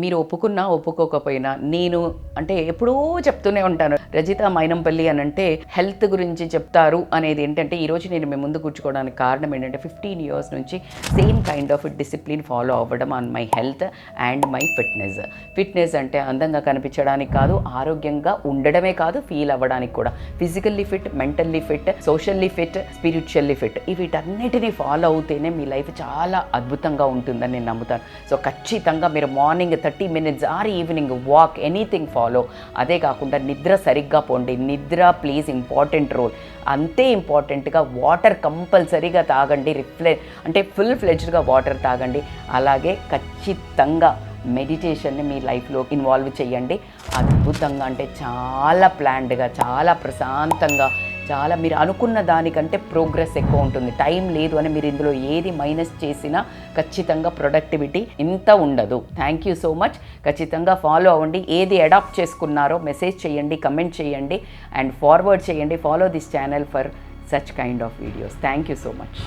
మీరు ఒప్పుకున్నా ఒప్పుకోకపోయినా నేను అంటే ఎప్పుడూ చెప్తూనే ఉంటాను, రజిత మైనంపల్లి అని అంటే హెల్త్ గురించి చెప్తారు అనేది ఏంటంటే ఈరోజు నేను మీ ముందు కూర్చోడానికి కారణం ఏంటంటే 15 years నుంచి same kind of discipline follow అవ్వడం on my health and my fitness అంటే అందంగా కనిపించడానికి కాదు, ఆరోగ్యంగా ఉండడమే కాదు, ఫీల్ అవ్వడానికి కూడా. Physically fit, mentally fit, socially fit, spiritually fit, వీటన్నిటిని ఫాలో అవుతేనే మీ లైఫ్ చాలా అద్భుతంగా ఉంటుందని నేను నమ్ముతాను. సో ఖచ్చితంగా మీరు morning 30 minutes or evening walk, anything follow. అదే కాకుండా నిద్ర సరిగ్గా పోండి. నిద్ర ప్లీజ్ ఇంపార్టెంట్ రోల్. అంతే ఇంపార్టెంట్గా వాటర్ కంపల్సరీగా తాగండి. అంటే ఫుల్ ఫ్లెడ్జ్డ్గా వాటర్ తాగండి. అలాగే ఖచ్చితంగా మెడిటేషన్ని మీ లైఫ్లో ఇన్వాల్వ్ చేయండి. అద్భుతంగా అంటే చాలా ప్లాన్డ్గా, చాలా ప్రశాంతంగా, చాలా మీరు అనుకున్న దానికంటే ప్రోగ్రెస్ ఎక్కువ ఉంటుంది. టైం లేదు అని మీరు ఇందులో ఏది మైనస్ చేసినా ఖచ్చితంగా ప్రొడక్టివిటీ ఇంత ఉండదు. Thank you so much. ఖచ్చితంగా ఫాలో అవ్వండి. ఏది అడాప్ట్ చేసుకున్నారో మెసేజ్ చేయండి, కమెంట్ చేయండి అండ్ ఫార్వర్డ్ చేయండి. Follow this channel for such kind of videos. Thank you so much.